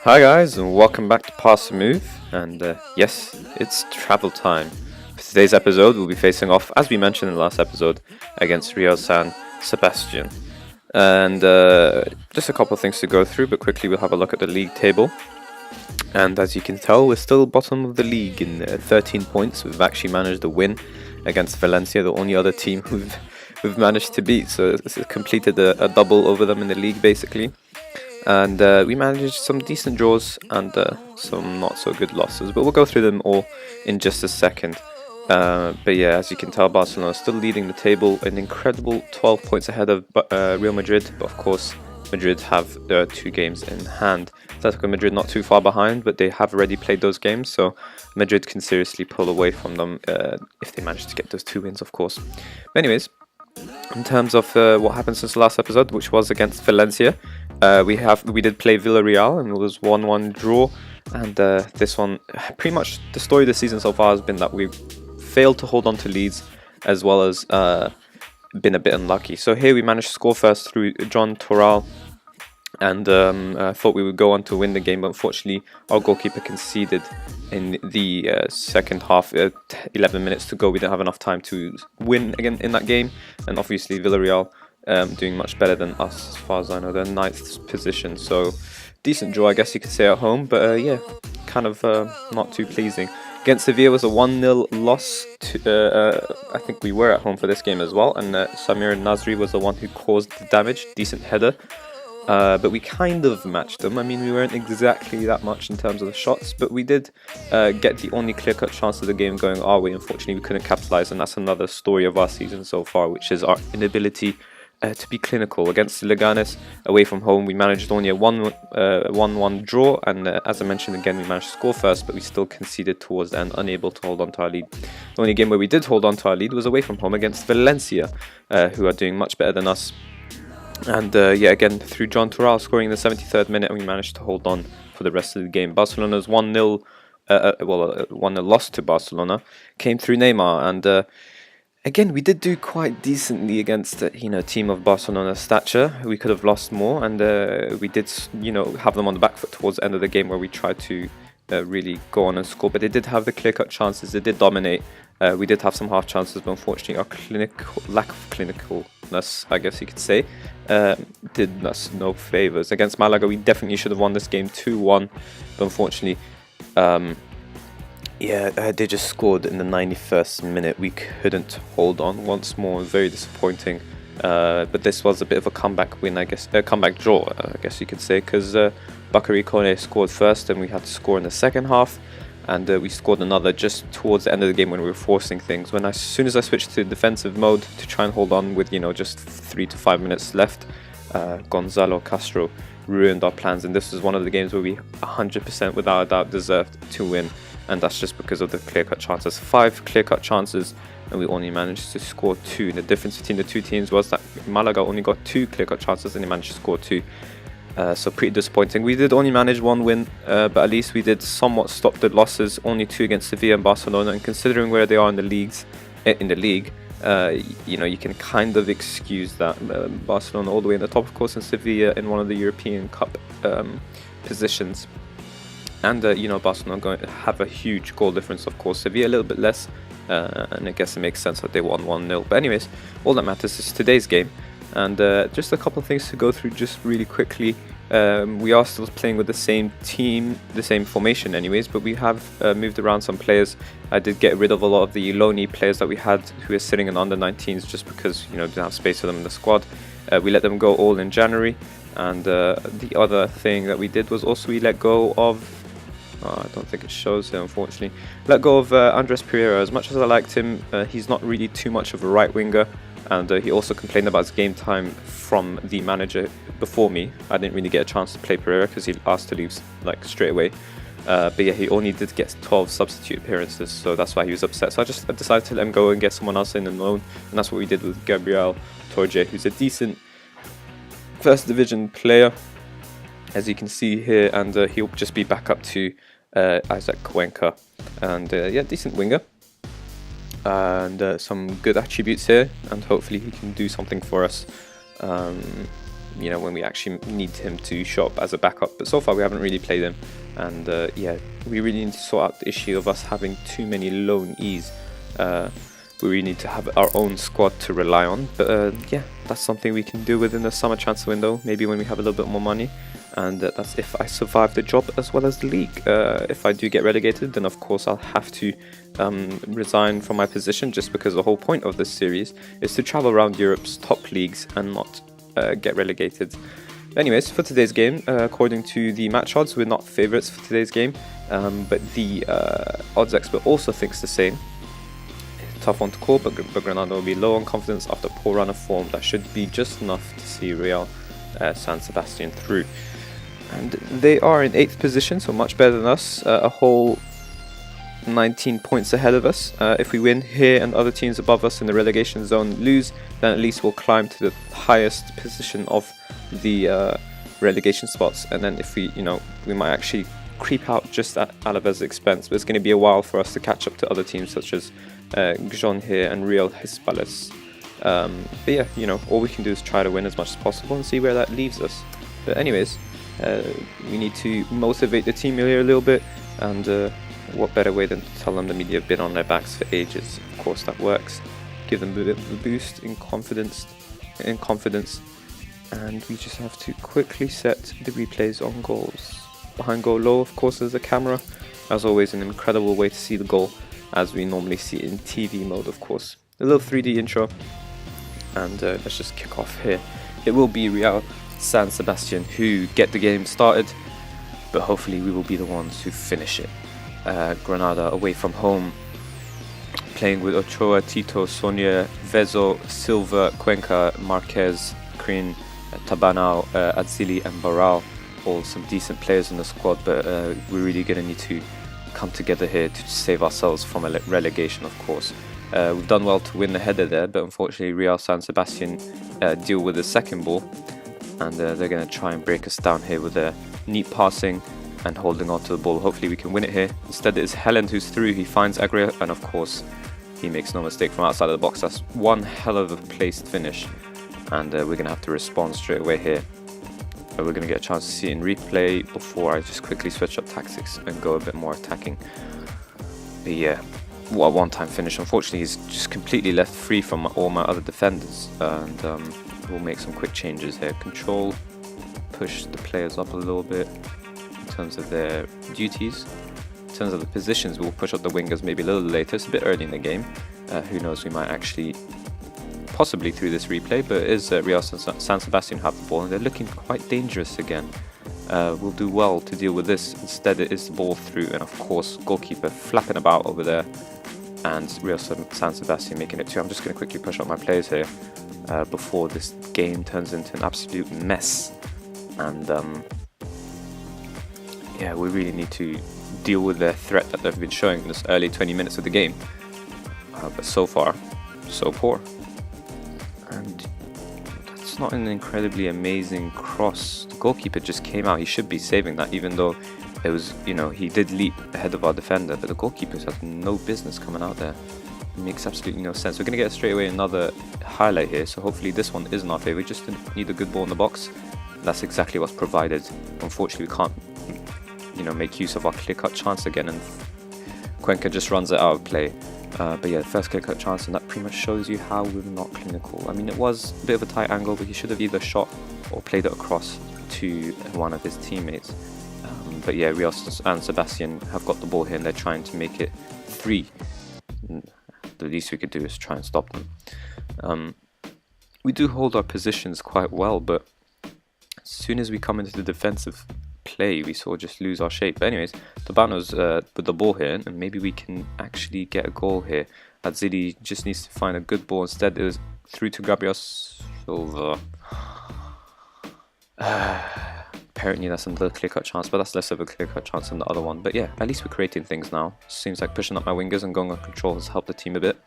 Hi guys, and welcome back to Pass and Move. And yes, it's travel time. For today's episode, we'll be facing off, as we mentioned in the last episode, against Real San Sebastian. And just a couple of things to go through, but quickly we'll have a look at the league table. And as you can tell, we're still bottom of the league in 13 points. We've actually managed to win against Valencia, the only other team we've managed to beat. So it's completed a double over them in the league, basically. And we managed some decent draws and some not so good losses, but we'll go through them all in just a second. But yeah, as you can tell, Barcelona is still leading the table, an incredible 12 points ahead of Real Madrid, but of course Madrid have 2 games in hand. Atletico Madrid not too far behind, but they have already played those games, so Madrid can seriously pull away from them if they manage to get those 2 wins, of course. But anyways, in terms of what happened since the last episode, which was against Valencia, we did play Villarreal and it was 1-1 draw. And this one, pretty much the story of the season so far has been that we've failed to hold on to leads, as well as been a bit unlucky. So here we managed to score first through John Toral, and thought we would go on to win the game, but unfortunately our goalkeeper conceded in the second half. 11 minutes to go, we didn't have enough time to win again in that game, and obviously Villarreal doing much better than us as far as I know. They're 9th position, so decent draw I guess you could say at home, but yeah, kind of not too pleasing. Against Sevilla was a 1-0 loss to, I think we were at home for this game as well, and Samir Nasri was the one who caused the damage. Decent header. But we kind of matched them. I mean, we weren't exactly that much in terms of the shots, but we did get the only clear-cut chance of the game going our way. Unfortunately, we couldn't capitalise, and that's another story of our season so far, which is our inability to be clinical. Against Leganes, away from home, we managed only a 1-1 draw, and as I mentioned again, we managed to score first, but we still conceded towards the end, unable to hold on to our lead. The only game where we did hold on to our lead was away from home against Valencia, who are doing much better than us. And yeah, again, through John Toral scoring in the 73rd minute, we managed to hold on for the rest of the game. Barcelona's 1-0 loss to Barcelona came through Neymar, and again, we did do quite decently against a team of Barcelona's stature. We could have lost more, and we did have them on the back foot towards the end of the game, where we tried to really go on and score. But they did have the clear-cut chances. They did dominate. We did have some half chances, but unfortunately our lack of clinicalness, I guess you could say, did us no favours. Against Malaga, we definitely should have won this game 2-1, but unfortunately, they just scored in the 91st minute. We couldn't hold on once more. Very disappointing. But this was a bit of a comeback win, I guess, a comeback draw, I guess you could say, because Bakary Kone scored first, and we had to score in the second half. And we scored another just towards the end of the game when we were forcing things. As soon as I switched to defensive mode to try and hold on with just 3 to 5 minutes left, Gonzalo Castro ruined our plans. And this was one of the games where we 100% without a doubt deserved to win. And that's just because of the clear-cut chances. 5 clear-cut chances, and we only managed to score 2. The difference between the two teams was that Malaga only got 2 clear-cut chances and they managed to score 2. So pretty disappointing. We did only manage 1 win, but at least we did somewhat stop the losses. Only 2 against Sevilla and Barcelona, and considering where they are in the league, you can kind of excuse that. Barcelona all the way in the top, of course, and Sevilla in one of the European Cup positions. And Barcelona going to have a huge goal difference, of course. Sevilla a little bit less, and I guess it makes sense that they won 1-0. But anyways, all that matters is today's game. And just a couple of things to go through just really quickly. We are still playing with the same team, the same formation anyways, but we have moved around some players. I did get rid of a lot of the loanee players that we had who are sitting in under-19s just because didn't have space for them in the squad. We let them go all in January. And the other thing that we did was also we let go of, I don't think it shows here unfortunately, let go of Andres Pereira. As much as I liked him, he's not really too much of a right winger. And he also complained about his game time from the manager before me. I didn't really get a chance to play Pereira because he asked to leave straight away. But yeah, he only did get 12 substitute appearances, so that's why he was upset. So I just decided to let him go and get someone else in and loan, and that's what we did with Gabriel Torje, who's a decent first division player, as you can see here, and he'll just be back up to Isaac Cuenca, and yeah, decent winger. And some good attributes here, and hopefully he can do something for us. when we actually need him to show up as a backup. But so far we haven't really played him, and yeah, we really need to sort out the issue of us having too many loanees. We really need to have our own squad to rely on, but yeah, that's something we can do within the summer transfer window, maybe when we have a little bit more money. And that's if I survive the job as well as the league. If I do get relegated, then of course I'll have to resign from my position, just because the whole point of this series is to travel around Europe's top leagues and not get relegated. Anyways, for today's game, according to the match odds, we're not favourites for today's game, but the odds expert also thinks the same. Tough one to call, but Granada will be low on confidence after a poor run of form. That should be just enough to see Real San Sebastian through. And they are in 8th position, so much better than us, a whole 19 points ahead of us. If we win here and other teams above us in the relegation zone lose, then at least we'll climb to the highest position of the relegation spots. And then if we might actually creep out just at Alaves' expense, but it's going to be a while for us to catch up to other teams such as Gijón here and Real Hispales. But yeah, all we can do is try to win as much as possible and see where that leaves us. But anyways, we need to motivate the team here a little bit, and what better way than to tell them the media have been on their backs for ages. Of course that works. Give them a bit of a boost in confidence, and we just have to quickly set the replays on goals. Behind goal low, of course, there's a camera. As always, an incredible way to see the goal, as we normally see it in TV mode, of course. A little 3D intro, and let's just kick off here. It will be Real San Sebastian who get the game started, but hopefully we will be the ones who finish it. Granada away from home, playing with Ochoa, Tito, Sonia, Vezo, Silva, Cuenca, Marquez, Crin, Tabanao, Atzili and Barral. All some decent players in the squad, but we're really going to need to come together here to save ourselves from a relegation, of course. We've done well to win the header there, but unfortunately Real San Sebastian deal with the second ball, and they're going to try and break us down here with their neat passing and holding on to the ball. Hopefully we can win it here. Instead it is Helen who's through. He finds Agria, and of course he makes no mistake from outside of the box. That's one hell of a placed finish, and we're going to have to respond straight away here. We're going to get a chance to see it in replay before I just quickly switch up tactics and go a bit more attacking. But yeah, what a one-time finish. Unfortunately he's just completely left free from all my other defenders, and we'll make some quick changes here. Control, push the players up a little bit in terms of their duties. In terms of the positions, we'll push up the wingers maybe a little later. It's a bit early in the game. Who knows, we might actually possibly through this replay, but it is Real San Sebastian have the ball and they're looking quite dangerous again. We'll do well to deal with this. Instead it is the ball through, and of course goalkeeper flapping about over there, and Real San Sebastian making it too. I'm just going to quickly push up my players here before this game turns into an absolute mess. And yeah, we really need to deal with their threat that they've been showing in this early 20 minutes of the game. But so far, so poor. And that's not an incredibly amazing cross. The goalkeeper just came out. He should be saving that, even though it was, he did leap ahead of our defender, but the goalkeepers had no business coming out there. It makes absolutely no sense. We're going to get straight away another highlight here, so hopefully this one is in our favour. We just need a good ball in the box. That's exactly what's provided. Unfortunately, we can't, make use of our clear-cut chance again, and Cuenca just runs it out of play. But yeah, the first clear-cut chance, and that pretty much shows you how we're not clinical. I mean, it was a bit of a tight angle, but he should have either shot or played it across to one of his teammates. But yeah, Real and Sebastian have got the ball here, and they're trying to make it 3. The least we could do is try and stop them. We do hold our positions quite well, but as soon as we come into the defensive play, we sort of just lose our shape. But anyways, Tabano's with the ball here, and maybe we can actually get a goal here. Atzili just needs to find a good ball. Instead, it was through to Gabriel Silva. Apparently that's another clear-cut chance, but that's less of a clear-cut chance than the other one. But yeah, at least we're creating things now. Seems like pushing up my wingers and going on control has helped the team a bit.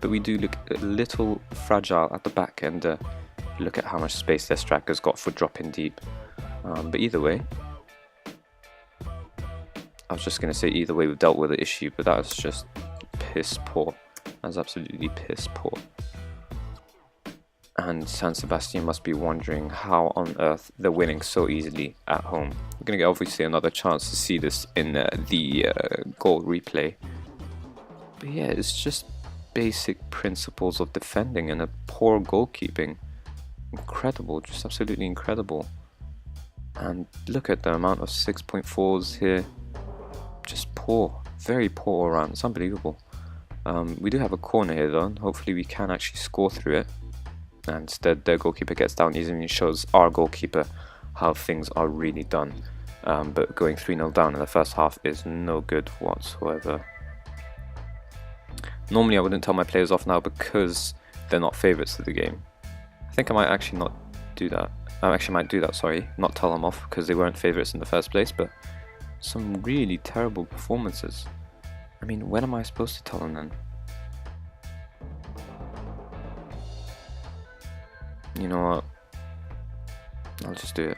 But we do look a little fragile at the back, and look at how much space their striker's got for dropping deep. But either way, I was just going to say either way we've dealt with the issue, but that was just piss poor. That's absolutely piss poor. and San Sebastian must be wondering how on earth they're winning so easily at home. We're going to get obviously another chance to see this in the goal replay. But yeah, it's just basic principles of defending and a poor goalkeeping. Incredible, just absolutely incredible. And look at the amount of 6.4s here. Just poor, very poor all around. It's unbelievable. We do have a corner here though. Hopefully we can actually score through it. And instead their goalkeeper gets down easily and shows our goalkeeper how things are really done. But going 3-0 down in the first half is no good whatsoever. Normally I wouldn't tell my players off now because they're not favourites of the game. I think I might actually not do that. I actually might do that, sorry. Not tell them off because they weren't favourites in the first place, but some really terrible performances. I mean, when am I supposed to tell them then? You know what? I'll just do it.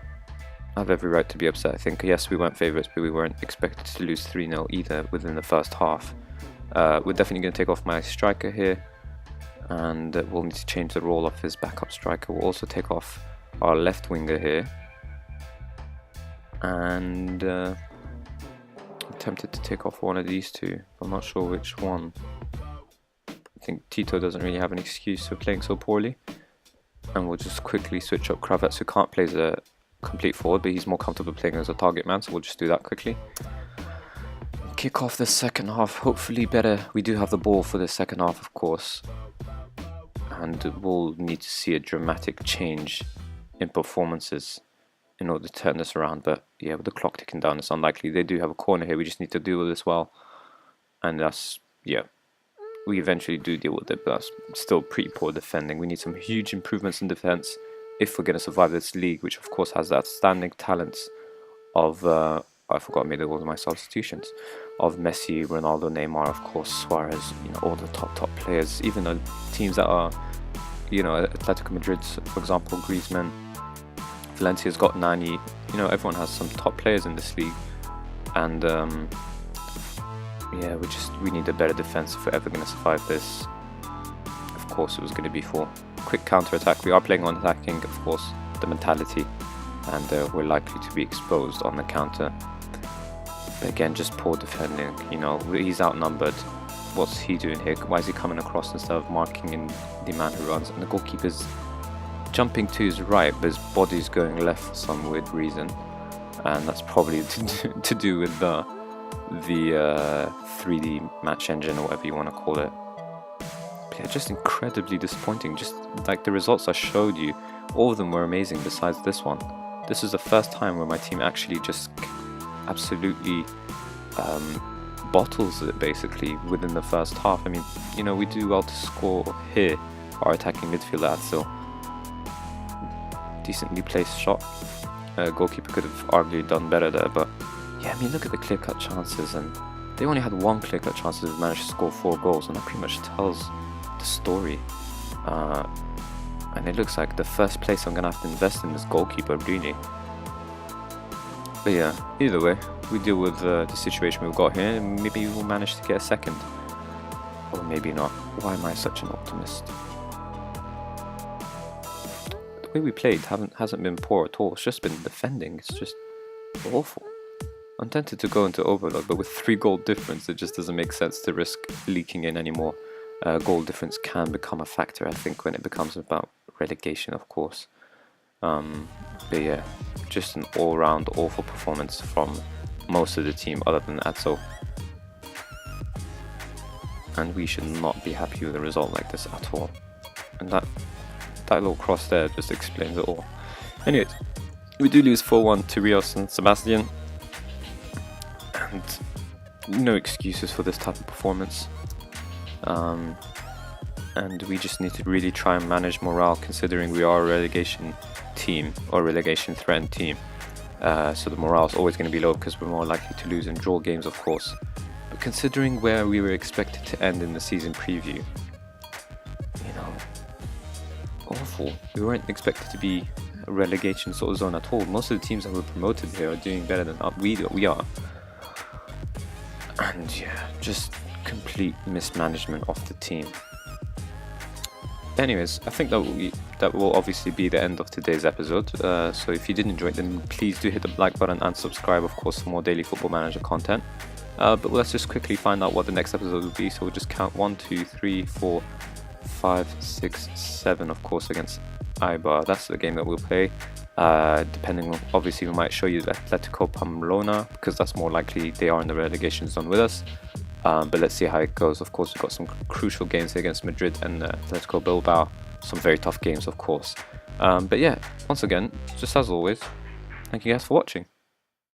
I have every right to be upset. I think, yes, we weren't favourites, but we weren't expected to lose 3-0 either within the first half. We're definitely going to take off my striker here, and we'll need to change the role of his backup striker. We'll also take off our left winger here, and I'm tempted to take off one of these two. I'm not sure which one. I think Tito doesn't really have an excuse for playing so poorly. And we'll just quickly switch up Kravets, who can't play as a complete forward, but he's more comfortable playing as a target man, so we'll just do that quickly. Kick off the second half, hopefully better. We do have the ball for the second half, of course. And we'll need to see a dramatic change in performances in order to turn this around. But yeah, with the clock ticking down, it's unlikely. They do have a corner here, we just need to deal with this well. And that's, yeah. We eventually do deal with it, but that's still pretty poor defending. We need some huge improvements in defense if we're going to survive this league, which of course has the outstanding talents of, I forgot, maybe all of my substitutions, of Messi, Ronaldo, Neymar, of course, Suarez, you know, all the top players, even the teams that are, you know, Atletico Madrid, for example, Griezmann, Valencia's got Nani, you know, everyone has some top players in this league, and yeah, we need a better defense if we're ever going to survive this. Of course, it was going to be for quick counter-attack. We are playing on attacking, of course, the mentality, and we're likely to be exposed on the counter. But again, just poor defending. You know, he's outnumbered. What's he doing here? Why is he coming across instead of marking in the man who runs? And the goalkeeper's jumping to his right, but his body's going left for some weird reason, and that's probably to do with the 3D match engine or whatever you want to call it. But yeah, just incredibly disappointing. Just like the results I showed you, all of them were amazing besides this one. This is the first time where my team actually just absolutely bottles it basically within the first half. I mean, you know, we do well to score here. Our attacking midfielder Atsil, decently placed shot. Goalkeeper could have arguably done better there, but yeah, I mean, look at the clear-cut chances, and they only had one clear-cut chance to manage to score 4 goals, and that pretty much tells the story. And it looks like the first place I'm going to have to invest in is goalkeeper, really. But yeah, either way, we deal with the situation we've got here, and maybe we'll manage to get a second. Or maybe not. Why am I such an optimist? The way we played hasn't been poor at all, it's just been defending, it's just awful. I'm tempted to go into overload, but with 3 goal difference, it just doesn't make sense to risk leaking in anymore. Goal difference can become a factor, I think, when it becomes about relegation, of course. But yeah, just an all-round awful performance from most of the team other than Atso. And we should not be happy with a result like this at all. And that little cross there just explains it all. Anyways, we do lose 4-1 to Real San Sebastian. And no excuses for this type of performance. And we just need to really try and manage morale, considering we are a relegation team or relegation threatened team. So the morale is always going to be low because we're more likely to lose and draw games, of course. But considering where we were expected to end in the season preview, you know, awful. We weren't expected to be a relegation sort of zone at all. Most of the teams that were promoted here are doing better than we are. And yeah, just complete mismanagement of the team. anyways, I think that will obviously be the end of today's episode. So if you did enjoy it, then please do hit the like button and subscribe, of course, for more daily Football Manager content. But let's just quickly find out what the next episode will be. So we'll just count 1, 2, 3, 4, 5, 6, 7, of course, against Eibar. That's the game that we'll play. Depending on, obviously, we might show you Atletico Pamplona, because that's more likely they are in the relegation zone with us. But let's see how it goes. Of course, we've got some crucial games against Madrid and Atletico Bilbao. Some very tough games, of course. But yeah, once again, just as always, thank you guys for watching.